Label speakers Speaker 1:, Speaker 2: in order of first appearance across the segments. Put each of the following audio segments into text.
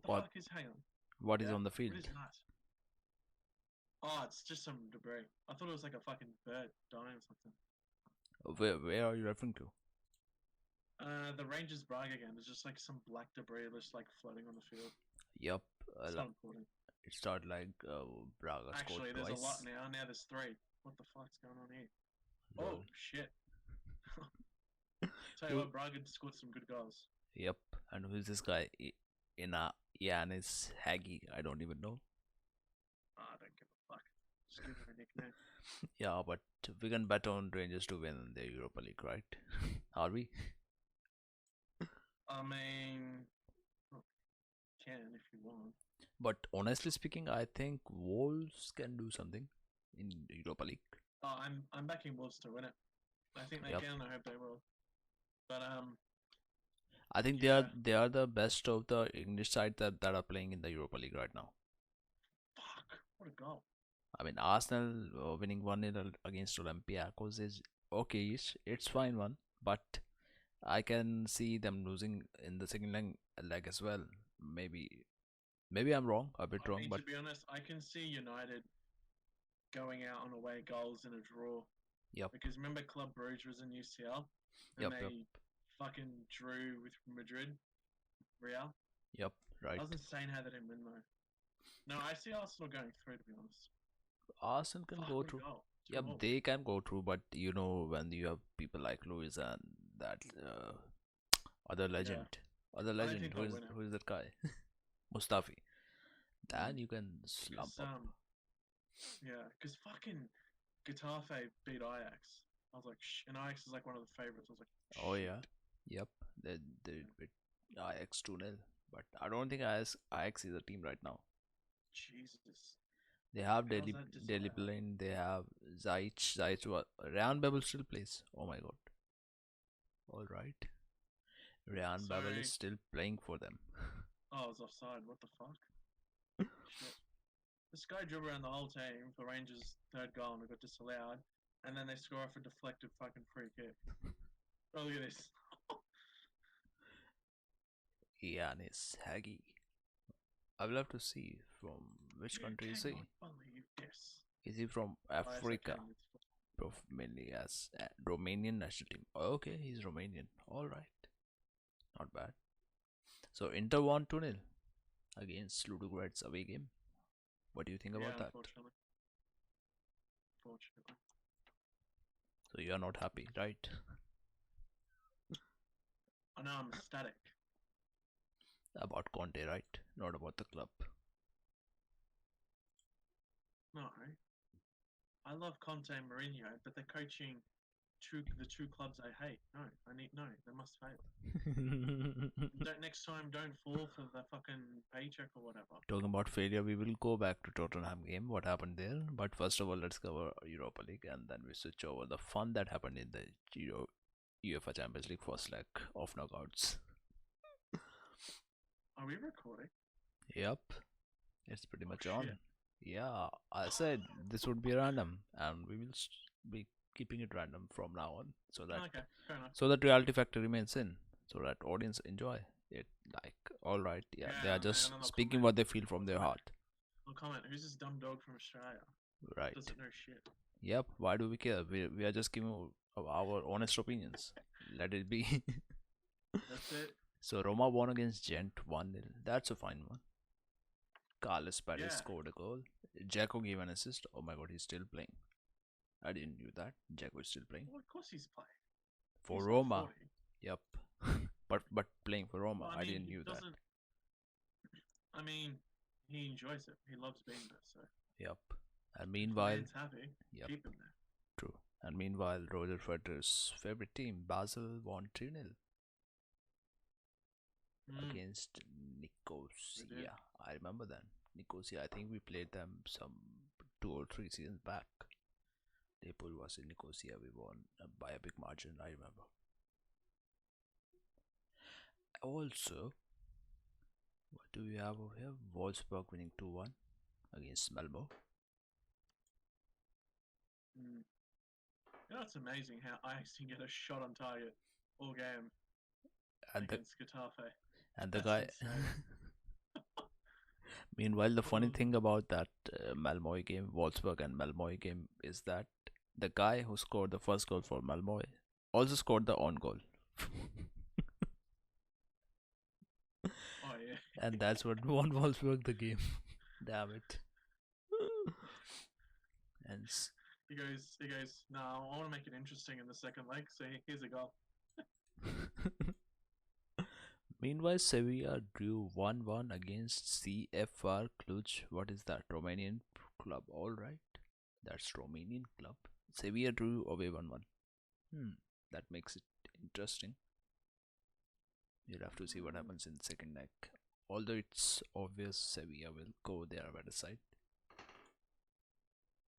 Speaker 1: The
Speaker 2: What?
Speaker 1: fuck is, hang on.
Speaker 2: What is
Speaker 1: Yeah?
Speaker 2: on the
Speaker 1: What
Speaker 2: field?
Speaker 1: is that? Oh, it's just some debris. I thought it was like a fucking bird dying or something.
Speaker 2: Where are you referring to?
Speaker 1: The Rangers Braga game. There's just like some black debris just like floating on the field.
Speaker 2: Yup.
Speaker 1: It's not important.
Speaker 2: It started like Braga scored
Speaker 1: Actually, there's a lot
Speaker 2: twice.
Speaker 1: now. Now there's 3. What the fuck's going on here?
Speaker 2: Lol.
Speaker 1: Oh, shit. Tell you
Speaker 2: Who?
Speaker 1: what, Braga scored some good goals.
Speaker 2: Yep. And who's this guy? Ina Yanis Hagi. I don't even know.
Speaker 1: Oh, I don't give a fuck. Just give her a nickname.
Speaker 2: Yeah, but we can bet on Rangers to win the Europa League, right? Are we?
Speaker 1: I mean, well, can if you want.
Speaker 2: But honestly speaking, I think Wolves can do something in the Europa League.
Speaker 1: Oh, I'm backing Wolves to win it. I think they
Speaker 2: Yep.
Speaker 1: can. I hope they will. But
Speaker 2: I think
Speaker 1: yeah.
Speaker 2: they are the best of the English side that are playing in the Europa League right now.
Speaker 1: Fuck! What a goal!
Speaker 2: I mean, Arsenal winning 1-0 against Olympiacos is okay. It's fine one, but I can see them losing in the second leg as well. Maybe I'm wrong, a bit
Speaker 1: I
Speaker 2: wrong,
Speaker 1: mean,
Speaker 2: but
Speaker 1: to be honest, I can see United going out on away goals in a draw.
Speaker 2: yep,
Speaker 1: Because remember, Club Brugge was in UCL, and
Speaker 2: yep,
Speaker 1: they
Speaker 2: yep,
Speaker 1: fucking drew with Madrid, Real.
Speaker 2: yep, right.
Speaker 1: I was insane how they didn't win though. No, I see Arsenal going through. To be honest,
Speaker 2: Arsenal can
Speaker 1: fuck,
Speaker 2: go
Speaker 1: what a
Speaker 2: through.
Speaker 1: goal!
Speaker 2: Yep,
Speaker 1: 2-0.
Speaker 2: they can go through, but you know when you have people like Luis and that other
Speaker 1: Yeah,
Speaker 2: legend, other
Speaker 1: I don't
Speaker 2: legend,
Speaker 1: think they'll win it.
Speaker 2: who is that guy? Mustafi. Then
Speaker 1: Mm.
Speaker 2: you can slump
Speaker 1: Because
Speaker 2: up.
Speaker 1: yeah, because fucking Getafe beat Ajax. I was like, and Ajax is like one of the favorites. I was like,
Speaker 2: Oh
Speaker 1: shit.
Speaker 2: yeah, yep. They beat Ajax 2-0, but I don't think Ajax is a team right now.
Speaker 1: Jesus,
Speaker 2: They have
Speaker 1: how's
Speaker 2: Daily
Speaker 1: that
Speaker 2: Daily
Speaker 1: disallowed?
Speaker 2: Blind. They have Zayich. What? Ryan Babel still plays. Oh my god. All right. Ryan
Speaker 1: So,
Speaker 2: Babel is still playing for them.
Speaker 1: oh, I was offside. What the fuck? Shit. This guy dribbled around the whole team for Rangers' third goal and it got disallowed. And then they score off a deflected fucking free kick. Oh, look at this.
Speaker 2: Yanis Hagi. I would love to see from which
Speaker 1: You
Speaker 2: country is he.
Speaker 1: cannot believe this.
Speaker 2: Is he from
Speaker 1: Oh, yes, I
Speaker 2: Africa?
Speaker 1: can.
Speaker 2: Mainly as Romanian national team. Okay, he's Romanian. All right, not bad. So Inter won 2-0 against Ludogorets away game. What do you think
Speaker 1: Yeah,
Speaker 2: about that?
Speaker 1: unfortunately. Unfortunately.
Speaker 2: So you are not happy, right?
Speaker 1: I know I'm ecstatic.
Speaker 2: About Conte, right? Not about the club.
Speaker 1: No. I love Conte and Mourinho, but they're coaching the two clubs I hate. No, they must fail. Next time, don't fall for the fucking paycheck or whatever.
Speaker 2: Talking about failure, we will go back to Tottenham game. What happened there? But first of all, let's cover Europa League, and then we switch over the fun that happened in the UEFA Champions League first leg of knockouts.
Speaker 1: Are we recording?
Speaker 2: Yep, it's pretty
Speaker 1: Oh
Speaker 2: much
Speaker 1: shit.
Speaker 2: on. Yeah, I said this would be random, and we will be keeping it random from now on,
Speaker 1: Okay, fair enough.
Speaker 2: so that reality factor remains in, so that audience enjoy it. Like, all right, yeah, they are
Speaker 1: Yeah,
Speaker 2: just
Speaker 1: and then they'll
Speaker 2: speaking
Speaker 1: comment.
Speaker 2: what they feel from their heart,
Speaker 1: They'll comment. Who's this dumb dog from Australia?
Speaker 2: right?
Speaker 1: Doesn't know shit.
Speaker 2: Yep. Why do we care? We are just giving our honest opinions. Let it be.
Speaker 1: That's it.
Speaker 2: So Roma won against Gent 1-0. That's a fine one. Carlos Perez
Speaker 1: Yeah.
Speaker 2: scored a goal. Jacko gave an assist. Oh my god, he's still playing. I didn't knew that. Jacko is still playing.
Speaker 1: Well, of course he's playing.
Speaker 2: For
Speaker 1: He's
Speaker 2: Roma.
Speaker 1: Like 40.
Speaker 2: Yep. but playing for Roma.
Speaker 1: Well,
Speaker 2: I
Speaker 1: I mean,
Speaker 2: didn't
Speaker 1: he
Speaker 2: knew that.
Speaker 1: doesn't. I mean, he enjoys it. He loves being there. So.
Speaker 2: Yep. And
Speaker 1: If the
Speaker 2: meanwhile,
Speaker 1: man's happy.
Speaker 2: yep,
Speaker 1: Keep him there.
Speaker 2: true. And meanwhile, Roger Federer's favorite team, Basel, won 3-0 against Nicosia. I remember that. Nicosia, I think we played them some 2 or 3 seasons back. Liverpool was in Nicosia. We won by a big margin, I remember. Also, what do we have over here? Wolfsburg winning 2-1 against Malmo.
Speaker 1: You know, it's amazing how Ajax can get a shot on target all game
Speaker 2: And
Speaker 1: against Getafe.
Speaker 2: the
Speaker 1: That's
Speaker 2: guy
Speaker 1: insane.
Speaker 2: Meanwhile, the
Speaker 1: What
Speaker 2: funny
Speaker 1: was
Speaker 2: thing about that Malmö game, Wolfsburg and Malmö game, is that the guy who scored the first goal for Malmö also scored the on goal.
Speaker 1: Oh yeah.
Speaker 2: And that's what won Wolfsburg the game. Damn it. And
Speaker 1: He goes. No, I want to make it interesting in the second leg. So here's a goal.
Speaker 2: meanwhile, Sevilla drew 1-1 against CFR Cluj. What is that? Romanian club. All right. That's Romanian club. Sevilla drew away 1-1. That makes it interesting. You'll have to see what happens in the second leg. Although it's obvious Sevilla will go their better side.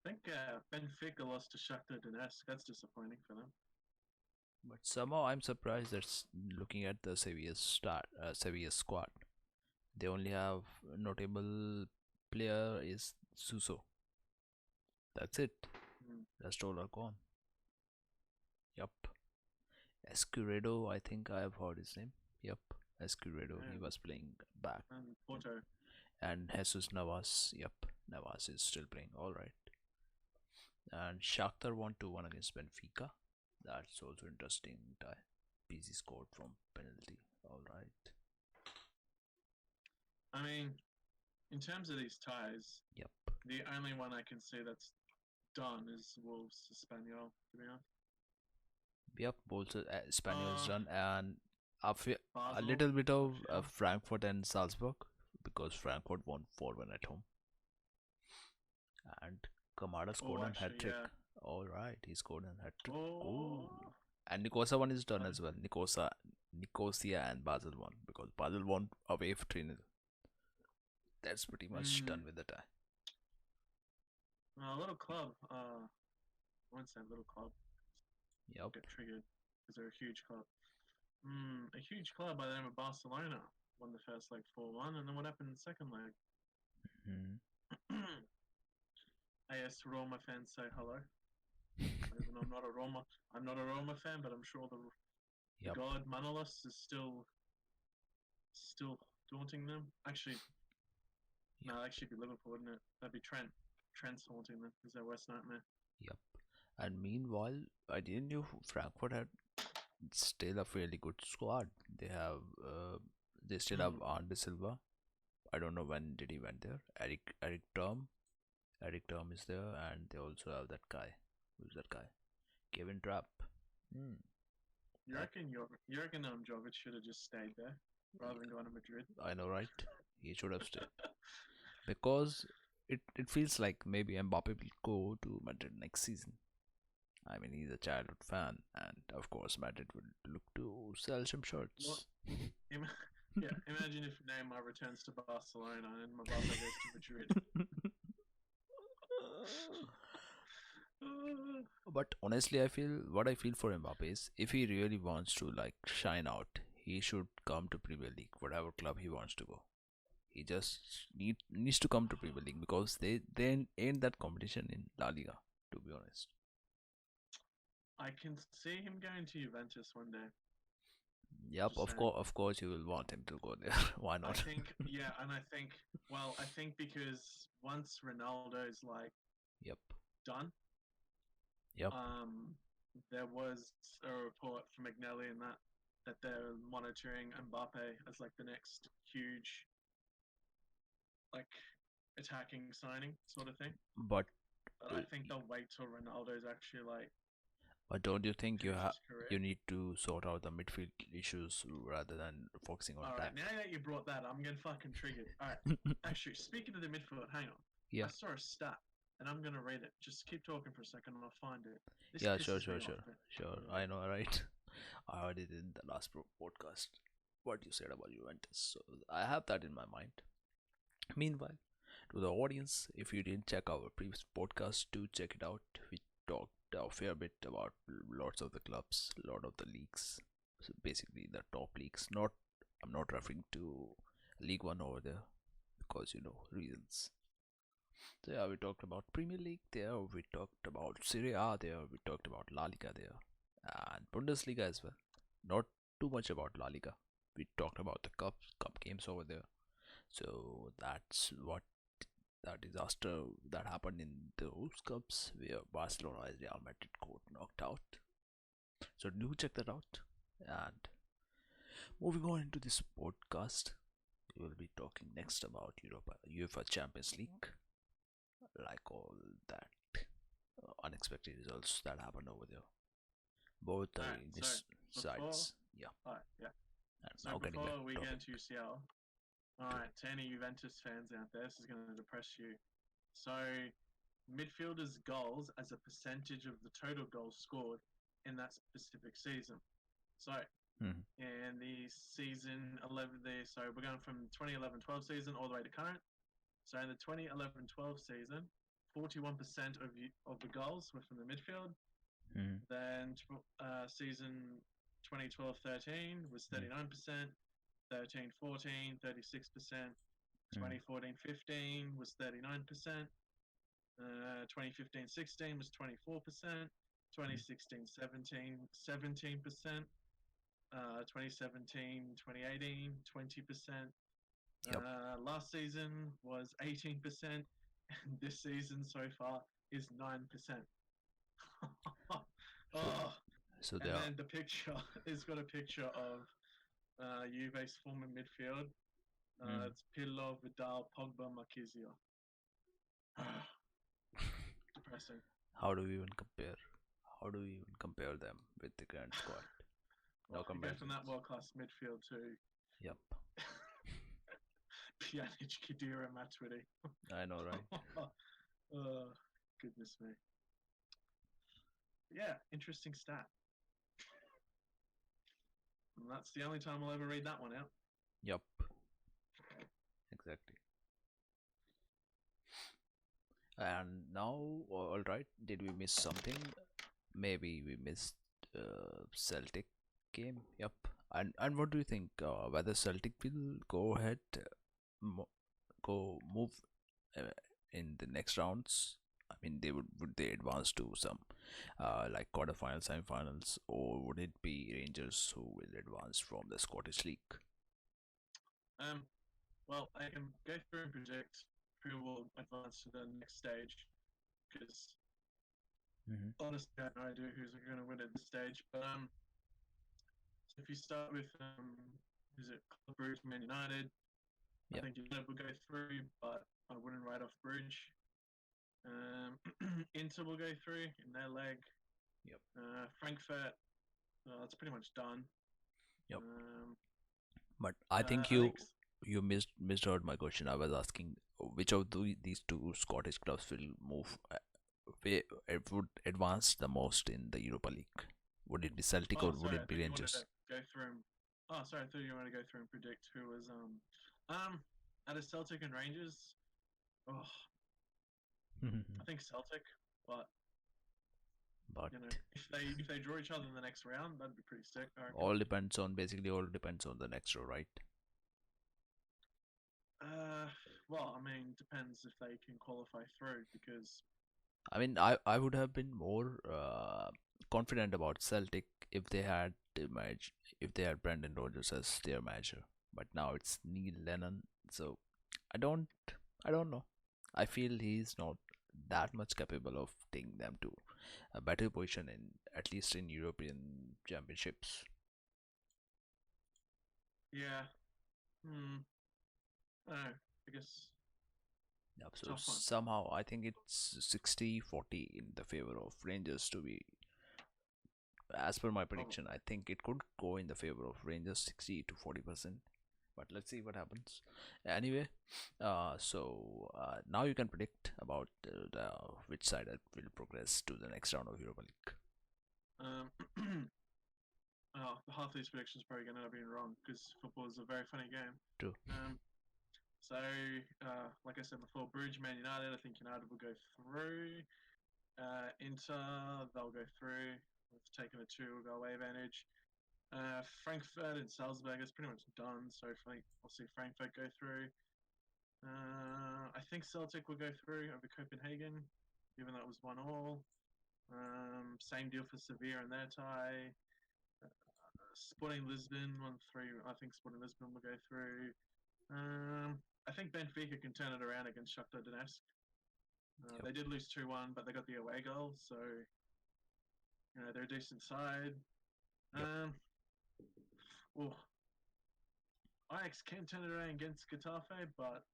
Speaker 1: I think Benfica lost to Shakhtar Donetsk. That's disappointing for them.
Speaker 2: But somehow I'm surprised that looking at the Sevilla squad, they only have a notable player is Suso. That's it.
Speaker 1: Mm.
Speaker 2: Rest all are gone. Yup. Escuredo, I think I have heard his name. Yup. Escuredo, he was playing back.
Speaker 1: And Porto.
Speaker 2: And Jesus Navas, yup. Navas is still playing. Alright. And Shakhtar won 2-1 against Benfica. That's also interesting tie. PZ scored from penalty. Alright.
Speaker 1: I mean, in terms of these ties,
Speaker 2: Yep.
Speaker 1: the only one I can see that's done is Wolves Espanyol, to be honest.
Speaker 2: Yep, both Espanyol is done, and a
Speaker 1: Basel,
Speaker 2: little bit of
Speaker 1: yeah.
Speaker 2: Frankfurt and Salzburg, because Frankfurt won 4-1 at home. And Kamada scored a hat trick.
Speaker 1: Yeah.
Speaker 2: Alright, he scored a hat trick.
Speaker 1: Oh.
Speaker 2: And Nicosia one is done as well. Nicosia and Basel won, because Basel won away 3-0. That's pretty much done with the tie.
Speaker 1: A little club. I won't say little club.
Speaker 2: Yep.
Speaker 1: Get triggered because they're a huge club. A huge club by the name of Barcelona won the first leg 4-1, and then what happened in the second leg? AS Roma fans say hello. Even though I'm not a Roma fan, but I'm sure the god Manolas is still daunting them. Actually, no, it'd actually be Liverpool, wouldn't it? That'd be Trent. Trent's haunting them. Is their worst nightmare.
Speaker 2: Yep. And meanwhile, I didn't know Frankfurt had still a fairly good squad. They still have Arne Silva. I don't know when did he went there. Eric Term is there, and they also have that guy. Who's that guy? Kevin Trapp.
Speaker 1: You reckon Jovic should have just stayed there rather than going to Madrid?
Speaker 2: I know, right? He should have stayed. Because it feels like maybe Mbappe will go to Madrid next season. I mean, he's a childhood fan, and of course Madrid will look to sell some shirts.
Speaker 1: Imagine if Neymar returns to Barcelona and Mbappe goes to Madrid.
Speaker 2: But honestly, I feel for Mbappe is, if he really wants to like shine out, he should come to Premier League, whatever club he wants to go. He just needs to come to Premier League, because they ain't that competition in La Liga, to be honest.
Speaker 1: I can see him going to Juventus one day.
Speaker 2: Yep, of course you will want him to go there. Why not?
Speaker 1: I think because once Ronaldo's like done.
Speaker 2: Yep.
Speaker 1: There was a report from McNally and that they're monitoring Mbappe as like the next huge like attacking signing sort of thing. But I think they'll wait till Ronaldo's actually like.
Speaker 2: But don't you think you need to sort out the midfield issues rather than focusing on
Speaker 1: attack? Now that you brought that, I'm getting fucking triggered. Alright. Actually, speaking of the midfield, hang on. Yeah. I saw a stat and I'm gonna read it. Just keep talking for a second and I'll find it.
Speaker 2: Sure. I know, right? I heard it in the last podcast. What you said about Juventus. So I have that in my mind. Meanwhile, to the audience, if you didn't check our previous podcast, do check it out. We talked a fair bit about lots of the clubs, a lot of the leagues. So basically the top leagues. I'm not referring to League One over there, because reasons. So yeah, we talked about Premier League there, we talked about Serie A there, we talked about La Liga there, and Bundesliga as well. Not too much about La Liga. We talked about the cup games over there. So that's what that disaster that happened in those cups where Barcelona and Real Madrid got knocked out. So do check that out. And moving on into this podcast, we will be talking next about Europa, UEFA Champions League, like all that unexpected results that happened over there, both the
Speaker 1: Alright, so
Speaker 2: English
Speaker 1: before,
Speaker 2: sides. Yeah,
Speaker 1: alright, yeah.
Speaker 2: and
Speaker 1: So
Speaker 2: now getting back
Speaker 1: before we
Speaker 2: to
Speaker 1: get
Speaker 2: topic.
Speaker 1: into UCL, alright, to any Juventus fans out there, this is going to depress you. So midfielders' goals as a percentage of the total goals scored in that specific season. So
Speaker 2: Mhm.
Speaker 1: in the season 11, so we're going from 2011-12 season all the way to current. So in the 2011-12 season, 41% of the goals were from the midfield.
Speaker 2: Mhm.
Speaker 1: Then season 2012-13 was 39%, 13-14, 36%,
Speaker 2: Mhm.
Speaker 1: 2014-15 was 39%, 2015-16 was 24%,
Speaker 2: Mhm.
Speaker 1: 2016-17, 17%, 2017-2018, 20%.
Speaker 2: Yep.
Speaker 1: Last season was 18%, and this season so far is 9%.
Speaker 2: So
Speaker 1: Oh,
Speaker 2: so
Speaker 1: and
Speaker 2: there are
Speaker 1: then the picture is got a picture of Juve's former midfield.
Speaker 2: mm.
Speaker 1: It's Pirlo, Vidal, Pogba, Marquisio. Depressing.
Speaker 2: How do we even compare? How do we even compare them with the current squad? No
Speaker 1: Well, you go from that
Speaker 2: comparisons.
Speaker 1: world-class midfield to
Speaker 2: Yep,
Speaker 1: Pjanic, Khedira, Matuidi.
Speaker 2: I know, right?
Speaker 1: Oh, goodness me. Yeah, interesting stat. And that's the only time I'll ever read that one out.
Speaker 2: Yep, exactly. And now, all right, did we miss something? Maybe we missed Celtic game. Yep. And what do you think? Whether Celtic will go ahead, mo- go move uh, in the next rounds? I mean, would they advance to some like quarterfinals, semifinals, or would it be Rangers who will advance from the Scottish League?
Speaker 1: Um, well, I can go through and predict who will advance to the next stage because
Speaker 2: Mm-hmm.
Speaker 1: honestly, I have no idea who's going to win at this stage. But so if you start with is it Club Brugge, Man United? I
Speaker 2: Yep.
Speaker 1: think United will go through, but I wouldn't write off Brugge. Inter will go through in their leg.
Speaker 2: Yep.
Speaker 1: Frankfurt, that's pretty much done.
Speaker 2: Yep.
Speaker 1: Um,
Speaker 2: But I think
Speaker 1: I think
Speaker 2: you misheard my question. I was asking which of these two Scottish clubs will move, it would advance the most in the Europa League. Would it be Celtic or
Speaker 1: Oh,
Speaker 2: would
Speaker 1: sorry. I
Speaker 2: it be
Speaker 1: thought you wanted to
Speaker 2: Rangers?
Speaker 1: go through. Oh, sorry. I thought you wanted to go through and predict who was out of Celtic and Rangers. Oh, I think Celtic. But
Speaker 2: But
Speaker 1: if they draw each other in the next round, that'd be pretty sick. I reckon.
Speaker 2: all depends on the next row, right?
Speaker 1: Uh, well, I mean, depends if they can qualify through because
Speaker 2: I mean, I would have been more confident about Celtic if they had if they had Brendan Rodgers as their manager. But now it's Neil Lennon, so I don't I don't know. I feel he's not that much capable of taking them to a better position in at least in European championships.
Speaker 1: yeah. Hmm. I don't know. I guess
Speaker 2: Yep, so
Speaker 1: tough one.
Speaker 2: somehow I think it's 60-40 in the favor of Rangers to be as per my
Speaker 1: Probably.
Speaker 2: prediction. I think it could go in the favor of Rangers 60 to 40%. But let's see what happens. Anyway, now you can predict about the which side that will progress to the next round of Europa League.
Speaker 1: Um. Half these predictions are probably going to end up being wrong because football is a very funny game.
Speaker 2: True.
Speaker 1: Um, So, like I said before, Bruges, Man United, I think United will go through. Inter, they'll go through. We've taken a two goal away advantage. Frankfurt and Salzburg is pretty much done, so I think we'll see Frankfurt go through. I think Celtic will go through over Copenhagen, even though it was 1-1. Same deal for Sevilla and their tie. Sporting Lisbon 1-3. I think Sporting Lisbon will go through. I think Benfica can turn it around against Shakhtar Donetsk.
Speaker 2: Yep.
Speaker 1: They did lose 2-1, but they got the away goal, so they're a decent side.
Speaker 2: Yep.
Speaker 1: Well, Ajax can turn it around against Getafe, but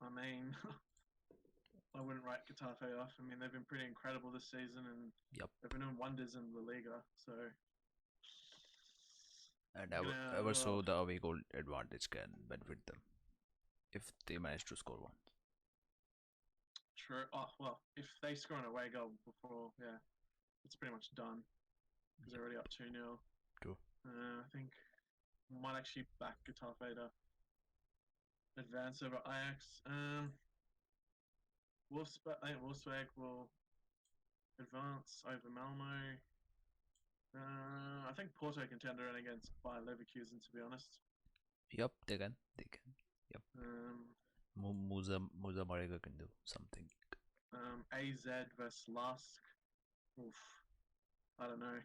Speaker 1: I mean, I wouldn't write Getafe off. I mean, they've been pretty incredible this season, and
Speaker 2: Yep.
Speaker 1: they've been doing wonders in La Liga. So,
Speaker 2: And ever
Speaker 1: gonna
Speaker 2: so the away goal advantage can benefit them if they manage to score one.
Speaker 1: true. Oh well, if they score an away goal before, yeah, it's pretty much done because they're already up 2-0.
Speaker 2: True.
Speaker 1: I think might actually back Getafe to advance over Ajax. I think Wolfsburg will advance over Malmo. I think Porto can turn it around against Bayer Leverkusen, to be honest.
Speaker 2: Yep, they can. They can. Yep.
Speaker 1: Um,
Speaker 2: Musa Marega can do something.
Speaker 1: AZ versus Lask. Oof, I don't know.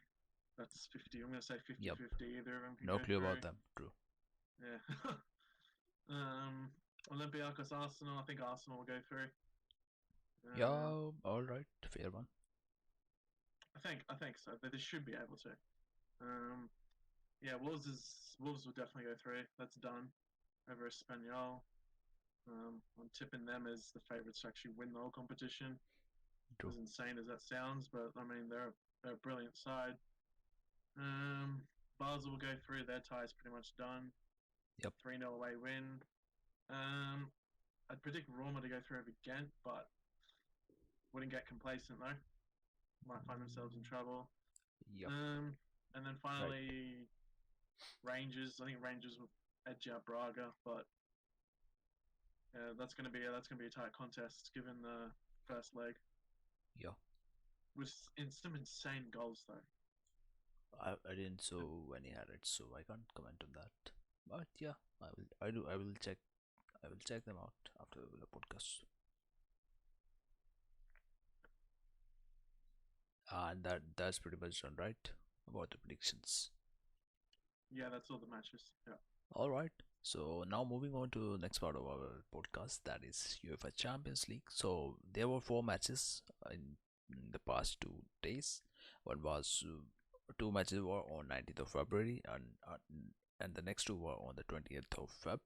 Speaker 1: That's 50. I'm going to say 50-50.
Speaker 2: Yep.
Speaker 1: Either of them can
Speaker 2: No
Speaker 1: go
Speaker 2: clue
Speaker 1: through.
Speaker 2: about them. True.
Speaker 1: Yeah. Olympiacos Arsenal. I think Arsenal will go through.
Speaker 2: Yeah, all right, fair one.
Speaker 1: I think so. They should be able to. Yeah, Wolves will definitely go through. That's done over Espanyol. I'm tipping them as the favourites to actually win the whole competition.
Speaker 2: True.
Speaker 1: As insane as that sounds, but I mean they're a brilliant side. Basel will go through. Their tie is pretty much done.
Speaker 2: Yep.
Speaker 1: 3-0 away win. I'd predict Roma to go through over Ghent, but wouldn't get complacent though. Might find themselves in trouble.
Speaker 2: Yep.
Speaker 1: And then finally, Rangers. I think Rangers will edge out Braga, but yeah, that's gonna be a tight contest given the first leg.
Speaker 2: Yeah.
Speaker 1: With some insane goals though.
Speaker 2: I didn't saw any highlights, so I can't comment on that. But yeah, I will check them out after the podcast. And that's pretty much done, right? About the predictions.
Speaker 1: Yeah, that's all the matches. Yeah.
Speaker 2: All right. So now moving on to the next part of our podcast, that is UEFA Champions League. So there were four matches in the past 2 days. One was two matches were on 19th of February, and the next two were on the 20th of Feb.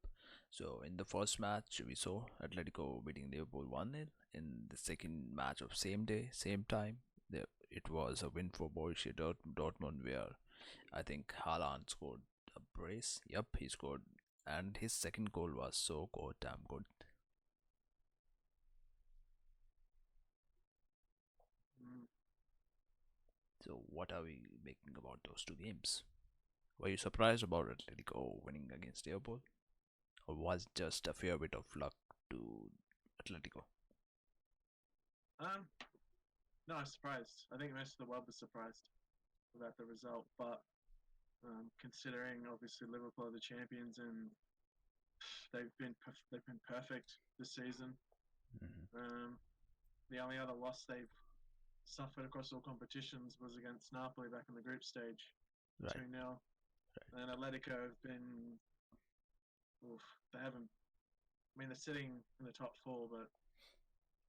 Speaker 2: So in the first match, we saw Atletico beating Liverpool 1-0. In the second match of same day, same time, it was a win for Borussia Dortmund, where I think Haaland scored a brace. Yep, he scored, and his second goal was so goddamn good.
Speaker 1: Mm.
Speaker 2: So, what are we making about those two games? Were you surprised about Atletico winning against Liverpool, or was it just a fair bit of luck to Atletico?
Speaker 1: No, I was surprised. I think most of the world was surprised about the result, but considering obviously Liverpool are the champions and they've been perfect this season.
Speaker 2: Mm-hmm.
Speaker 1: The only other loss they've suffered across all competitions was against Napoli back in the group stage,
Speaker 2: Right.
Speaker 1: 2-0. And Atletico have been, they haven't. I mean, they're sitting in the top four, but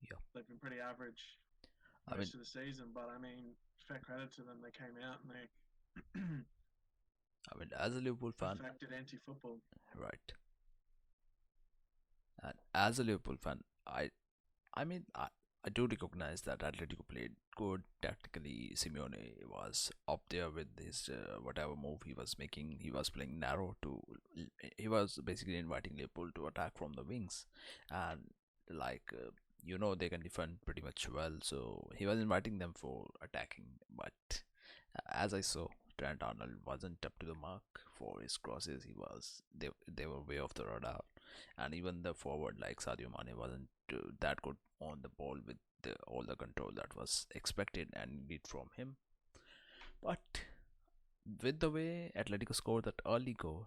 Speaker 2: yeah,
Speaker 1: they've been pretty average most of the season. But I mean, fair credit to them, they came out and they.
Speaker 2: As a Liverpool fan,
Speaker 1: perfected anti-football.
Speaker 2: right? And as a Liverpool fan, I mean, I do recognize that Atletico played good tactically. Simeone was up there with his whatever move he was making. He was playing narrow to. He was basically inviting Liverpool to attack from the wings, and like they can defend pretty much well. So he was inviting them for attacking. But as I saw, Trent Arnold wasn't up to the mark for his crosses. They were way off the radar, and even the forward like Sadio Mane wasn't that good on the ball with all the control that was expected and needed from him. But with the way Atletico scored that early goal,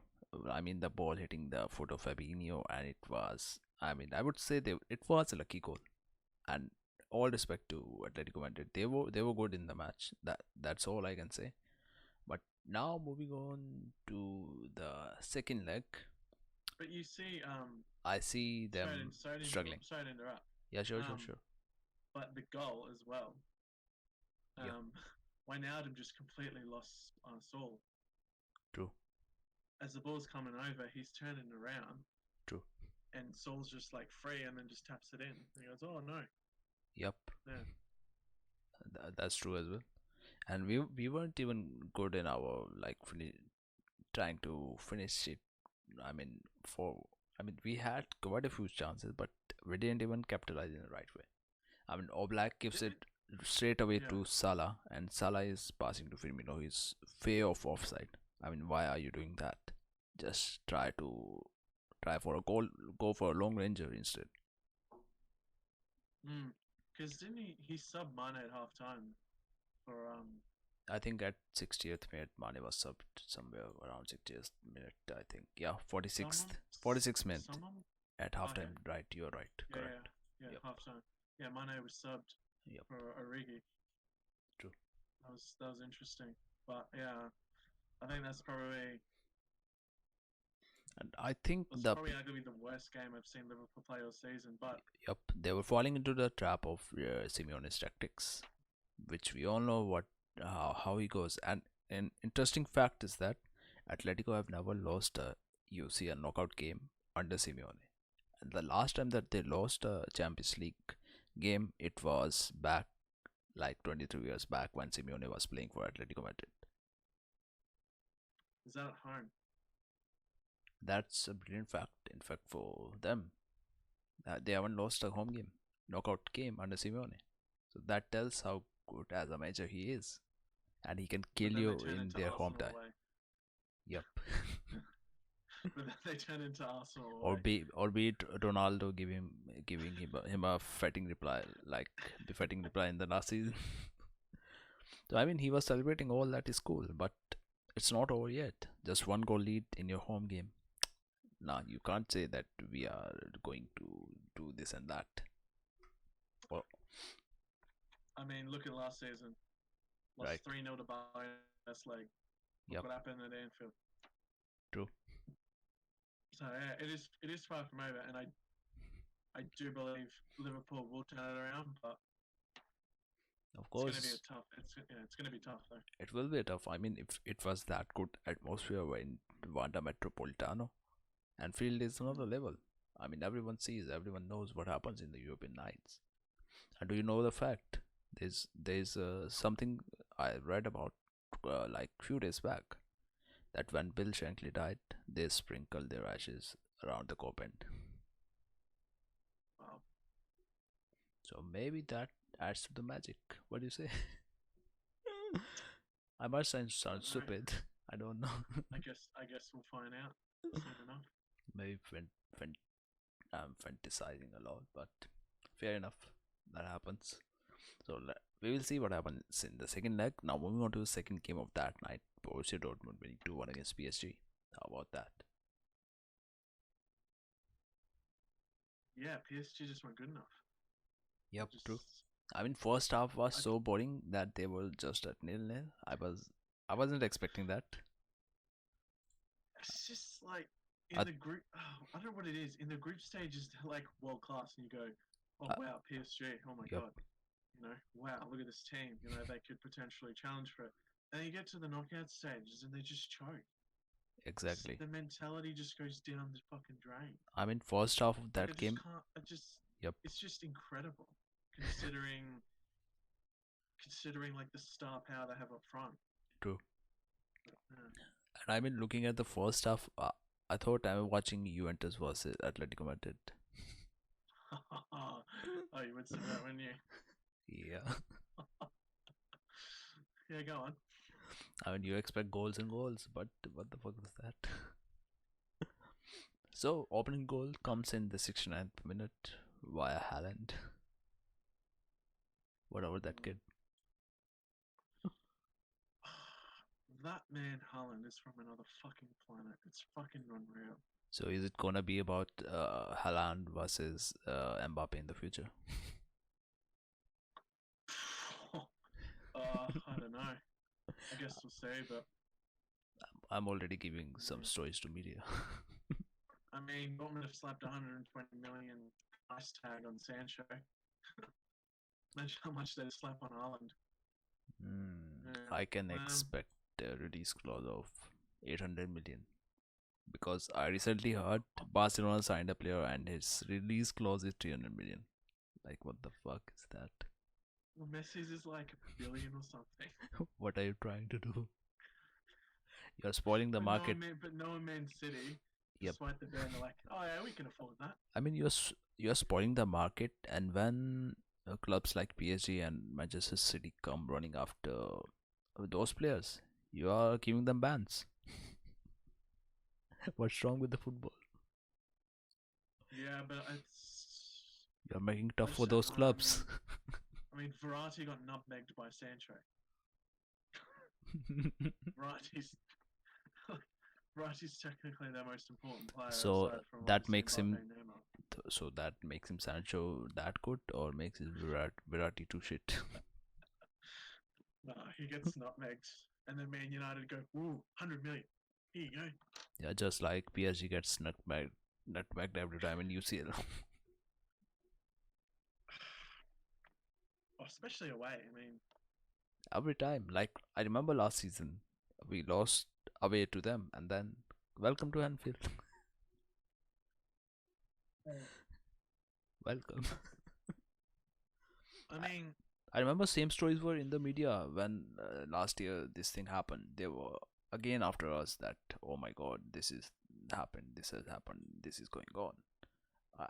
Speaker 2: I mean the ball hitting the foot of Fabinho, and it was, I would say it was a lucky goal. And all respect to Atletico Madrid, they were good in the match. That's all I can say. But now moving on to the second leg.
Speaker 1: But you see,
Speaker 2: I see them struggling.
Speaker 1: sorry to interrupt.
Speaker 2: Yeah, sure, sure,
Speaker 1: Um,
Speaker 2: sure.
Speaker 1: but the goal as well.
Speaker 2: Yep,
Speaker 1: Um, Wijnaldum just completely lost Saul.
Speaker 2: true,
Speaker 1: As the ball's coming over, he's turning around,
Speaker 2: true.
Speaker 1: and Saul's just like free, and then just taps it in. And he goes, "Oh no,
Speaker 2: Yep,
Speaker 1: yeah."
Speaker 2: that's true as well. And we weren't even good in our like trying to finish it. I mean, for I mean, we had quite a few chances, but we didn't even capitalize in the right way. I mean, Oblak gives
Speaker 1: Didn't
Speaker 2: it
Speaker 1: it?
Speaker 2: straight away
Speaker 1: Yeah.
Speaker 2: to Salah, and Salah is passing to Firmino. He's way off offside. I mean, why are you doing that? Just try for a goal, go for a long ranger instead.
Speaker 1: Because didn't he sub Mane at half time for
Speaker 2: I think at 60th minute, Mane was subbed somewhere around 60th minute. I think, yeah, 46th,
Speaker 1: someone
Speaker 2: 46th minute
Speaker 1: someone
Speaker 2: at
Speaker 1: okay,
Speaker 2: halftime. Right, you're right,
Speaker 1: yeah,
Speaker 2: correct.
Speaker 1: yeah,
Speaker 2: Yep,
Speaker 1: half time. Yeah, Mane was subbed
Speaker 2: yep,
Speaker 1: for Origi.
Speaker 2: true.
Speaker 1: That was interesting. But yeah, I think
Speaker 2: And I think
Speaker 1: that's probably arguably the worst game I've seen Liverpool play all season. But
Speaker 2: yep, they were falling into the trap of Simeone's tactics, which we all know how he goes. And an interesting fact is that Atletico have never lost a UCL knockout game under Simeone. And the last time that they lost a Champions League game, it was back like 23 years back when Simeone was playing for Atletico Madrid.
Speaker 1: is that at home?
Speaker 2: That's a brilliant fact, in fact, for them. They haven't lost a home game, knockout game under Simeone. So that tells how good as a manager he is. And he can
Speaker 1: But
Speaker 2: kill
Speaker 1: then they
Speaker 2: you
Speaker 1: turn
Speaker 2: in
Speaker 1: into
Speaker 2: their home
Speaker 1: Arsenal
Speaker 2: tie.
Speaker 1: away.
Speaker 2: Yep.
Speaker 1: But then they turn into Arsenal
Speaker 2: or
Speaker 1: away.
Speaker 2: be it Ronaldo giving him a fetting reply, like befitting reply in the last season. So I mean, he was celebrating all that is cool, but it's not over yet. Just one goal lead in your home game. Nah, you can't say that we are going to do this and that. Well,
Speaker 1: I mean, look at last season. Lost
Speaker 2: right.
Speaker 1: 3-0 to Bayern. That's like, look
Speaker 2: Yep.
Speaker 1: what happened at Anfield.
Speaker 2: True.
Speaker 1: So yeah, it is far from over, and I do believe Liverpool will turn it around, but
Speaker 2: Of
Speaker 1: it's going to be a
Speaker 2: course,
Speaker 1: tough. It's going to be tough though.
Speaker 2: it will be tough. I mean, if it was that good atmosphere in Wanda Metropolitano, and field is another
Speaker 1: Mm.
Speaker 2: level. I mean, everyone sees, everyone knows what happens in the European nights. And do you know the fact? There's something I read about like few days back that when Bill Shankly died, they sprinkled their ashes around the cop end.
Speaker 1: Wow.
Speaker 2: So maybe that adds to the magic. What do you say? I must
Speaker 1: I
Speaker 2: sound
Speaker 1: don't know.
Speaker 2: stupid. I don't know.
Speaker 1: I guess we'll find out soon enough.
Speaker 2: Maybe I'm fantasizing a lot, but fair enough. That happens. So we will see what happens in the second leg. Now moving on to the second game of that night, Borussia Dortmund winning 2-1 against PSG. How about that?
Speaker 1: Yeah, PSG just weren't good enough.
Speaker 2: Yep,
Speaker 1: Just
Speaker 2: true. I mean, first half was
Speaker 1: I,
Speaker 2: so boring that they were just at nil-nil. I wasn't expecting that.
Speaker 1: it's just like in
Speaker 2: I,
Speaker 1: the group. Oh, I don't know what it is. In the group stages, they're like world class, and you go, "Oh
Speaker 2: I
Speaker 1: wow, PSG! Oh my
Speaker 2: yep,
Speaker 1: god! Wow, look at this team. They could potentially challenge for it." And you get to the knockout stages, and they just choke.
Speaker 2: exactly.
Speaker 1: The mentality just goes down the fucking drain.
Speaker 2: I mean, first half of
Speaker 1: Like I
Speaker 2: that
Speaker 1: just
Speaker 2: game.
Speaker 1: can't.
Speaker 2: Yep,
Speaker 1: It's just incredible, considering like the star power they have up front.
Speaker 2: true.
Speaker 1: Yeah.
Speaker 2: And I mean, looking at the first half, I thought I was watching Juventus versus Atletico Madrid.
Speaker 1: Oh, you would say that, wouldn't you?
Speaker 2: Yeah.
Speaker 1: Yeah, go on.
Speaker 2: I mean, you expect goals and goals, but what the fuck was that? So, opening goal comes in the 69th minute via Haaland. Whatever that kid.
Speaker 1: That man Holland is from another fucking planet. It's fucking unreal.
Speaker 2: So, is it gonna be about Haaland versus Mbappe in the future?
Speaker 1: I don't know. I guess we'll see, but
Speaker 2: I'm already giving some
Speaker 1: yeah.
Speaker 2: stories to media.
Speaker 1: I mean, Dortmund have slapped 120 million price tag on Sancho. Imagine how much they'd slap on Ireland. Yeah.
Speaker 2: I can expect a release clause of 800 million because I recently heard Barcelona signed a player and his release clause is 300 million. Like, what the fuck is that?
Speaker 1: Well, Messi's is like a billion or something.
Speaker 2: What are you trying to do? You're spoiling the market.
Speaker 1: But no one Man City,
Speaker 2: Yep.
Speaker 1: despite the ban, they're like, oh yeah, we can afford that.
Speaker 2: I mean, you're spoiling the market, and when clubs like PSG and Manchester City come running after those players, you are giving them bans. What's wrong with the football?
Speaker 1: Yeah, but it's
Speaker 2: You're making it tough
Speaker 1: I
Speaker 2: for
Speaker 1: just,
Speaker 2: those clubs.
Speaker 1: I mean, Verratti got nutmegged by Sancho. Verratti's Verratti's technically their most important player
Speaker 2: So
Speaker 1: aside from
Speaker 2: that
Speaker 1: obviously
Speaker 2: makes
Speaker 1: Mbappe
Speaker 2: him
Speaker 1: and Neymar.
Speaker 2: so that makes him Sancho that good, or makes his Virati too shit.
Speaker 1: No, he gets nutmegged, and then Man United go, "Ooh, 100 million. Here you go."
Speaker 2: Yeah, just like PSG gets nutmegged every time in UCL.
Speaker 1: Oh, especially away. I mean,
Speaker 2: Every time. Like, I remember last season we lost away to them, and then welcome to Anfield. Welcome.
Speaker 1: I mean,
Speaker 2: I remember same stories were in the media when last year this thing happened. They were again after us that, oh my god, this is happened, this has happened, this is going on.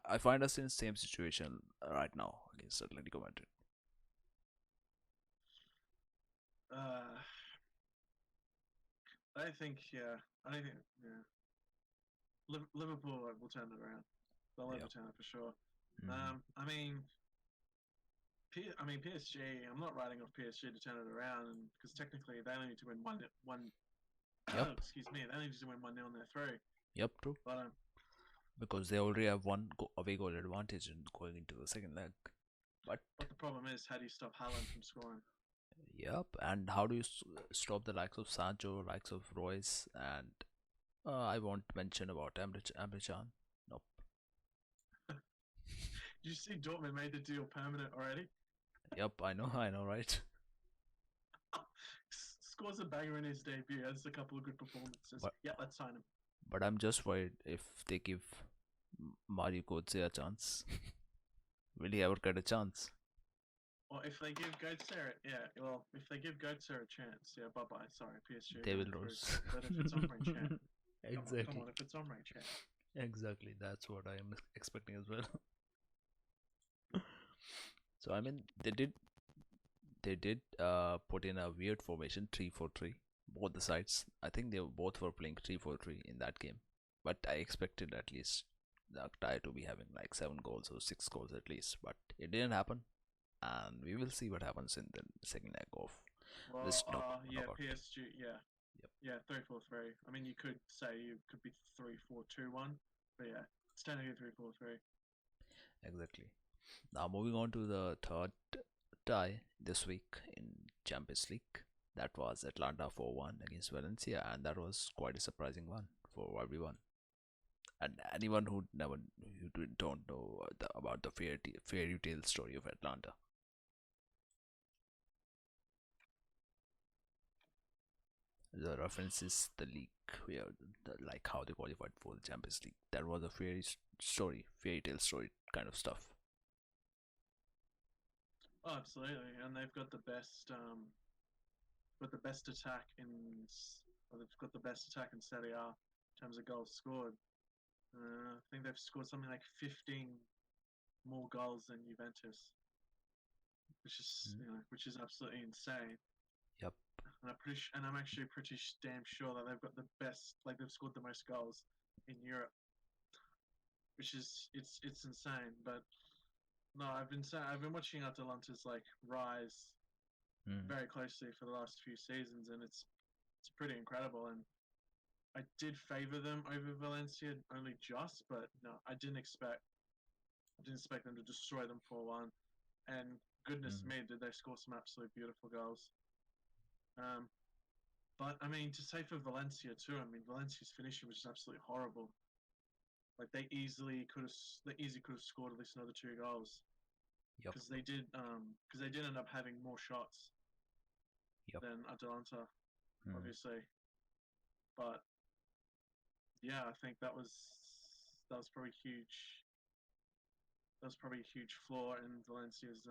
Speaker 2: I find us in the same situation right now against Atletico Madrid.
Speaker 1: uh, I think yeah, I think yeah, Liverpool will turn it around. They'll
Speaker 2: Yep.
Speaker 1: overturn it for sure.
Speaker 2: Mhm.
Speaker 1: I mean, PSG. I'm not writing off PSG to turn it around because technically they only need to win one.
Speaker 2: Yep.
Speaker 1: Excuse me, they only need to win 1-0 in their through.
Speaker 2: Yep. True.
Speaker 1: But
Speaker 2: Because they already have one away goal advantage in going into the second leg. But
Speaker 1: the problem is, how do you stop Haaland from scoring?
Speaker 2: yep. And how do you stop the likes of Sancho, likes of Royce, and I won't mention about Emre Can. Nope.
Speaker 1: Did you see Dortmund made the deal permanent already?
Speaker 2: Yep. I know, right?
Speaker 1: Scores a banger in his debut. Has a couple of good performances.
Speaker 2: But
Speaker 1: Yeah, let's sign him.
Speaker 2: but I'm just worried if they give Mario Götze a chance. Will he ever get a chance?
Speaker 1: Or if they give Götze, yeah, well, if they give Götze a chance, yeah, bye bye. Sorry, PSG
Speaker 2: They will
Speaker 1: going through.
Speaker 2: lose.
Speaker 1: But if it's Omre Chan,
Speaker 2: Exactly.
Speaker 1: come on, if it's Omre Chan.
Speaker 2: Exactly. That's what I am expecting as well. So I mean, they did put in a weird formation 3-4-3. Both the sides. I think they both were playing 3-4-3 in that game. But I expected at least the tie to be having like 7 goals or 6 goals at least. But it didn't happen, and we will see what happens in the second leg of
Speaker 1: Well,
Speaker 2: this
Speaker 1: yeah,
Speaker 2: knockout.
Speaker 1: PSG, yeah,
Speaker 2: Yep.
Speaker 1: yeah, 3-4-3. I mean, you could say you could be 3-4-2-1, but yeah, it's technically 3-4-3.
Speaker 2: Exactly. Now moving on to the third tie this week in Champions League. That was Atlanta 4-1 against Valencia, and that was quite a surprising one for everyone. And anyone who don't know about the fairy tale story of Atlanta. The reference is the league where like how they qualified for the Champions League. That was a fairy tale story kind of stuff.
Speaker 1: Oh, absolutely, and they've got the best attack they've got the best attack in Serie A in terms of goals scored. I think they've scored something like 15 more goals than Juventus, which is absolutely insane.
Speaker 2: Yep.
Speaker 1: And I'm actually pretty damn sure that they've got the best, like they've scored the most goals in Europe, which is it's insane. But no, I've been watching Atalanta's like rise
Speaker 2: Mm.
Speaker 1: very closely for the last few seasons, and it's pretty incredible. And I did favor them over Valencia only just, but no, I didn't expect them to destroy them 4-1. And goodness
Speaker 2: Mm.
Speaker 1: me, did they score some absolutely beautiful goals. Um, but I mean, to say for Valencia too, I mean Valencia's finishing was just absolutely horrible. Like they easily could have scored at least another 2 goals
Speaker 2: Yep.
Speaker 1: because they did end up having more shots
Speaker 2: Yep.
Speaker 1: than Atalanta,
Speaker 2: Mm.
Speaker 1: obviously. But yeah, I think that was probably huge. That was probably a huge flaw in Valencia's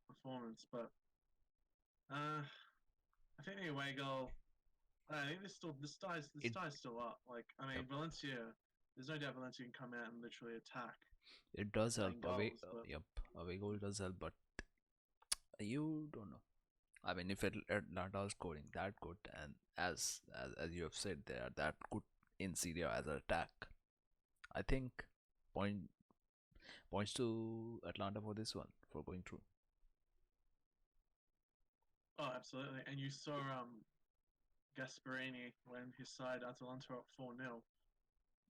Speaker 1: performance. But I think the away goal. I think the sty's still up. Like I mean,
Speaker 2: Yep.
Speaker 1: Valencia. There's no doubt Valencia can come out and literally attack
Speaker 2: It does help.
Speaker 1: playing goals, but
Speaker 2: Yep. Away goal does help, but you don't know. I mean, if Atlanta is scoring that good, and as you have said, they are that good in Syria as an attack, I think point points to Atlanta for this one for going through.
Speaker 1: oh, absolutely. And you saw Gasparini when his side Atalanta were up 4-0.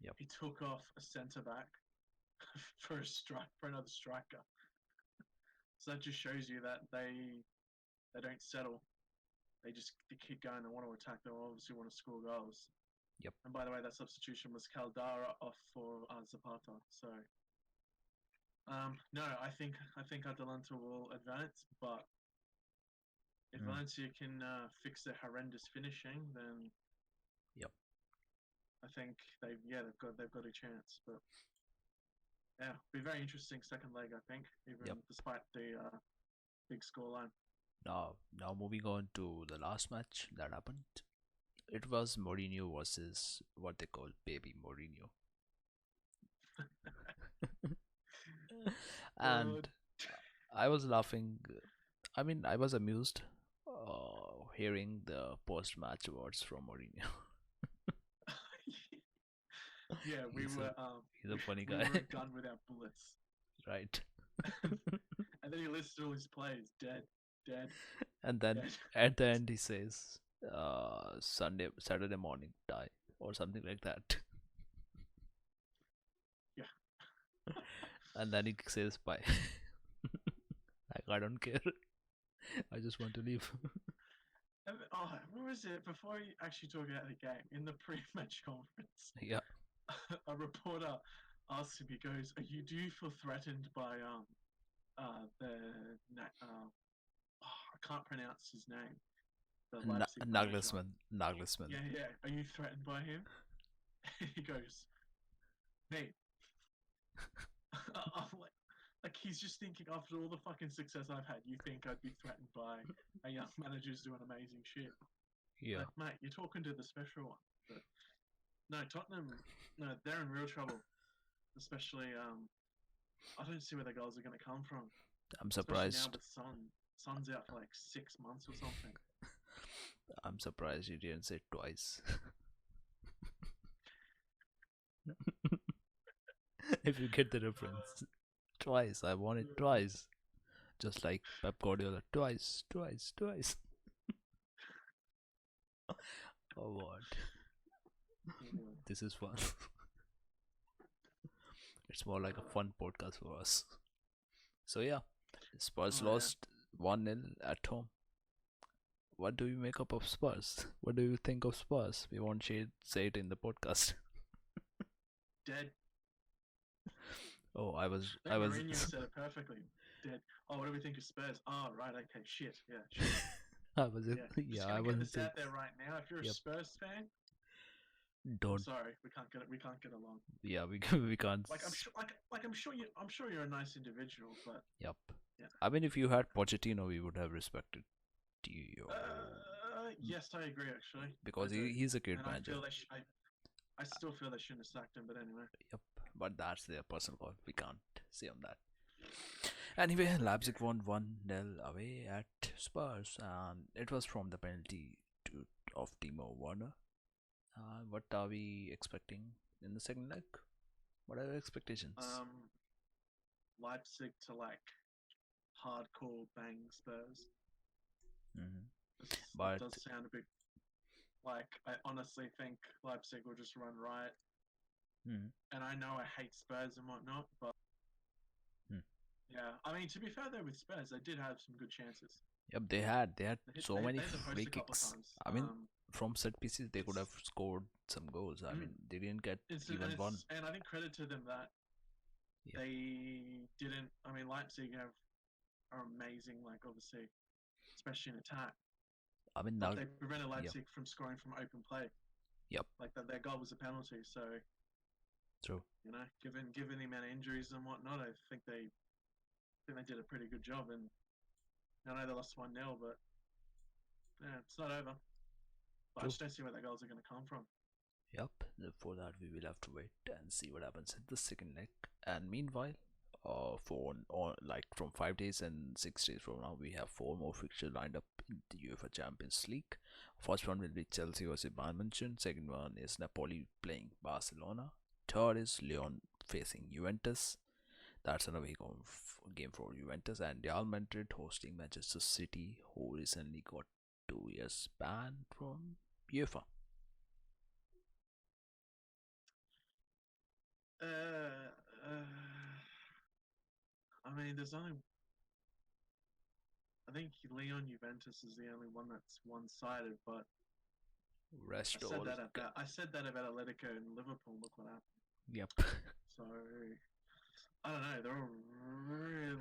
Speaker 2: Yep.
Speaker 1: He took off a centre back for another striker. So that just shows you that they don't settle. They keep going. They want to attack. They obviously want to score goals.
Speaker 2: Yep.
Speaker 1: And by the way, that substitution was Caldara off for Zapata. So no, I think Atalanta will advance, but if Valencia can fix their horrendous finishing, then
Speaker 2: Yep.
Speaker 1: I think they've got a chance. But yeah, be very interesting second leg. I think even despite the big scoreline.
Speaker 2: Now moving on to the last match that happened. It was Mourinho versus what they call baby Mourinho. And I was laughing. I mean, I was amused hearing the post-match words from Mourinho.
Speaker 1: Yeah,
Speaker 2: he's a funny
Speaker 1: we
Speaker 2: guy,
Speaker 1: were a gun without bullets.
Speaker 2: right?
Speaker 1: And then he listed all his players, dead.
Speaker 2: And then
Speaker 1: dead.
Speaker 2: at the end he says, Saturday morning, die, or something like that.
Speaker 1: Yeah.
Speaker 2: And then he says bye. Like, I don't care. I just want to leave.
Speaker 1: Oh, what was it? Before you actually talk about the game, in the pre-match conference,
Speaker 2: Yeah.
Speaker 1: a reporter asked him, he goes, do you feel threatened by I can't pronounce his name. The Leipzig manager.
Speaker 2: Nagelsmann.
Speaker 1: Yeah. Are you threatened by him? He goes, mate. I'm like he's just thinking after all the fucking success I've had, you think I'd be threatened by a young manager who's doing amazing shit?
Speaker 2: Yeah.
Speaker 1: Like, mate, you're talking to the special one. But no, Tottenham, no, they're in real trouble. Especially, I don't see where the goals are going to come from.
Speaker 2: I'm surprised.
Speaker 1: Especially now with Son's out for like 6 months or something.
Speaker 2: I'm surprised you didn't say it twice. If you get the reference. Twice. I want it twice. Just like Pep Guardiola. Twice. Oh, what? This is fun. It's more like a fun podcast for us. So yeah, Spurs lost 1-0 at home. What do you make up of Spurs? What do you think of Spurs? We won't say it in the podcast.
Speaker 1: Dead.
Speaker 2: Oh, I was.
Speaker 1: Mourinho said it perfectly. Dead. Oh, what do we think of Spurs? Oh, right. Okay. Shit. Yeah. Shit.
Speaker 2: I was.
Speaker 1: Yeah. I wasn't. Get this out there right now. If you're a Spurs fan,
Speaker 2: don't.
Speaker 1: I'm sorry, we can't get along.
Speaker 2: Yeah, we can't.
Speaker 1: I'm sure you're a nice individual, but.
Speaker 2: Yep.
Speaker 1: Yeah.
Speaker 2: I mean, if you had Pochettino, we would have respected you.
Speaker 1: Yes, I agree actually.
Speaker 2: Because he's a good manager.
Speaker 1: I still feel they shouldn't have sacked him, but anyway.
Speaker 2: Yep, but that's their personal call. We can't say on that. Anyway, Leipzig won 1-0 away at Spurs, and it was from the penalty of Timo Werner. What are we expecting in the second leg? What are your expectations?
Speaker 1: Leipzig to hardcore bang Spurs. But it does sound a bit I honestly think Leipzig will just run riot. And I know I hate Spurs and whatnot, but yeah, I mean, to be fair though, with Spurs, they did have some good chances.
Speaker 2: Yep, they had so many
Speaker 1: They hit the post
Speaker 2: free
Speaker 1: a couple of
Speaker 2: kicks.
Speaker 1: times.
Speaker 2: I mean, from set pieces they could
Speaker 1: It's
Speaker 2: have scored some goals. I
Speaker 1: mm,
Speaker 2: mean, they didn't get
Speaker 1: and
Speaker 2: even one.
Speaker 1: I think credit to them that
Speaker 2: Yep.
Speaker 1: they didn't. I mean, Leipzig are amazing. Like obviously, especially in attack,
Speaker 2: I mean
Speaker 1: but
Speaker 2: now.
Speaker 1: they prevented
Speaker 2: Yep.
Speaker 1: Leipzig from scoring from open play.
Speaker 2: Yep.
Speaker 1: Like that, their goal was a penalty. So
Speaker 2: True.
Speaker 1: given the amount of injuries and whatnot, I think they did a pretty good job. And I know they lost 1-0, but yeah, it's not over. But I
Speaker 2: True.
Speaker 1: just don't see where their goals are going to come from.
Speaker 2: Yep. For that, we will have to wait and see what happens in the second leg. And meanwhile, for or like from 5 days and 6 days from now, we have four more fixtures lined up in the UEFA Champions League. First one will be Chelsea versus Bayern Munich. Second one is Napoli playing Barcelona. Third is Lyon facing Juventus. That's another game for Juventus, and Real Madrid hosting Manchester City, who recently got 2 years ban from UEFA.
Speaker 1: I mean, there's only. I think Leon Juventus is the only one that's one-sided, but
Speaker 2: Rest all.
Speaker 1: I said that about Atletico and Liverpool. Look what happened.
Speaker 2: Yep.
Speaker 1: So I don't know. They're all really,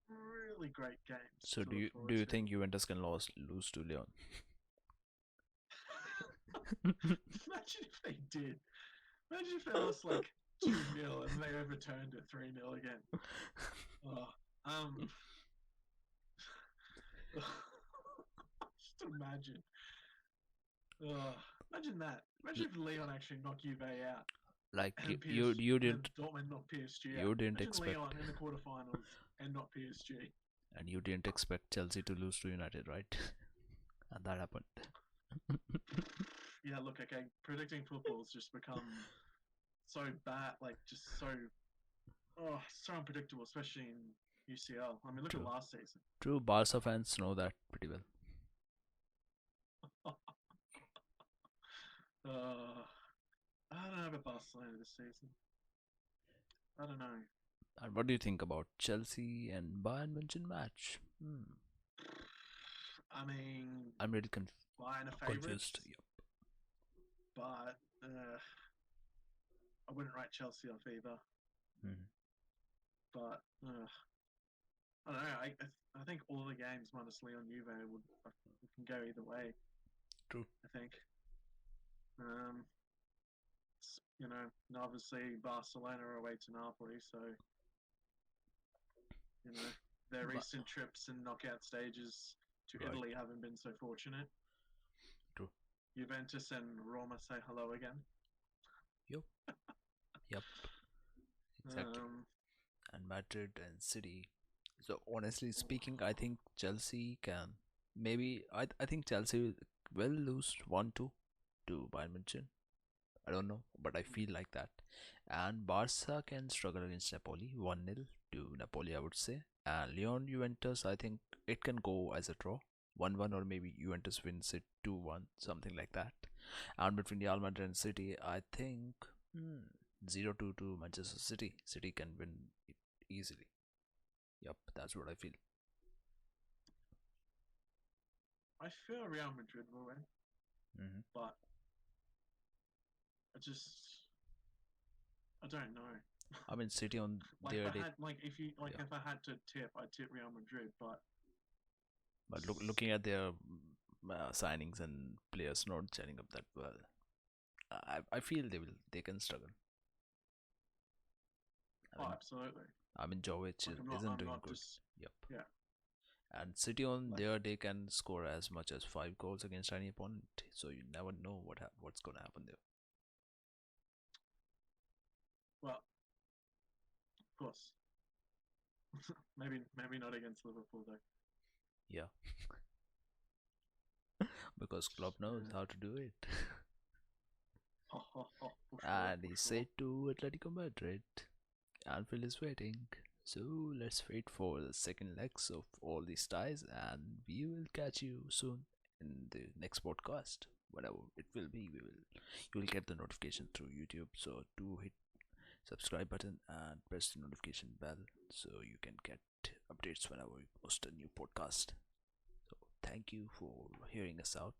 Speaker 1: really great games
Speaker 2: So
Speaker 1: to
Speaker 2: do
Speaker 1: look
Speaker 2: you
Speaker 1: forward
Speaker 2: do you
Speaker 1: to.
Speaker 2: think Juventus can lose to Leon?
Speaker 1: Imagine if they did. Imagine if they lost like 2-0 and they overturned it 3-0 again. Oh, just imagine. Imagine that. Imagine if Leon actually knocked Juve out
Speaker 2: Like
Speaker 1: and
Speaker 2: you
Speaker 1: and
Speaker 2: didn't
Speaker 1: Dortmund knocked PSG out.
Speaker 2: you didn't
Speaker 1: Imagine
Speaker 2: expect
Speaker 1: Leon in the quarterfinals and not PSG.
Speaker 2: and you didn't expect Chelsea to lose to United, right? And that happened.
Speaker 1: Yeah, look, okay, predicting football's just become so bad, like just so unpredictable, especially in UCL. I mean, look at
Speaker 2: True.
Speaker 1: last season.
Speaker 2: True. Barca fans know that pretty well.
Speaker 1: I don't know about Barcelona this season. I don't know.
Speaker 2: And what do you think about Chelsea and Bayern Munich match?
Speaker 1: I mean,
Speaker 2: I'm really
Speaker 1: Bayern are
Speaker 2: confused.
Speaker 1: favourites, but I wouldn't write Chelsea off either.
Speaker 2: Mhm.
Speaker 1: But I don't know. I think all the games minus Leon Juve can go either way.
Speaker 2: True.
Speaker 1: I think. Um, and obviously Barcelona are away to Napoli, so their
Speaker 2: But
Speaker 1: recent trips and knockout stages to
Speaker 2: right.
Speaker 1: Italy haven't been so fortunate.
Speaker 2: True.
Speaker 1: Juventus and Roma say hello again.
Speaker 2: Yep. Yep. Exactly.
Speaker 1: Um,
Speaker 2: And Madrid and City. So honestly speaking, I think Chelsea can maybe I think Chelsea will lose 1-2 to Bayern Munich. I don't know, but I feel like that. And Barca can struggle against Napoli 1-0 to Napoli, I would say. And Lyon Juventus, I think it can go as a draw 1-1, or maybe Juventus wins it 2-1, something like that. And between Real Madrid and City, I think 0-2 to Manchester City. City can win it easily. Yep, that's what I feel.
Speaker 1: I feel Real Madrid will win,
Speaker 2: Hmm.
Speaker 1: but I don't know.
Speaker 2: I mean, City on
Speaker 1: Like
Speaker 2: their
Speaker 1: if I
Speaker 2: day,
Speaker 1: had like
Speaker 2: yeah.
Speaker 1: if I had to tip, I'd tip Real Madrid, but
Speaker 2: But looking at their signings and players not gelling up that well, I feel they can struggle. I
Speaker 1: oh,
Speaker 2: mean,
Speaker 1: absolutely.
Speaker 2: Jovic
Speaker 1: Like
Speaker 2: isn't
Speaker 1: I'm
Speaker 2: doing
Speaker 1: not
Speaker 2: good.
Speaker 1: just
Speaker 2: Yep.
Speaker 1: yeah.
Speaker 2: And City on
Speaker 1: Like
Speaker 2: their day can score as much as 5 goals against any opponent, so you never know what's gonna happen there.
Speaker 1: well, of course, maybe not against Liverpool though.
Speaker 2: Yeah, because Klopp knows
Speaker 1: Yeah.
Speaker 2: how to do it.
Speaker 1: For sure,
Speaker 2: And
Speaker 1: for
Speaker 2: he
Speaker 1: sure.
Speaker 2: said to Atletico Madrid, Anfield is waiting. So let's wait for the second legs of all these ties, and we will catch you soon in the next podcast. Whatever it will be, you will get the notification through YouTube. So do hit subscribe button and press the notification bell so you can get updates whenever we post a new podcast. thank you for hearing us out.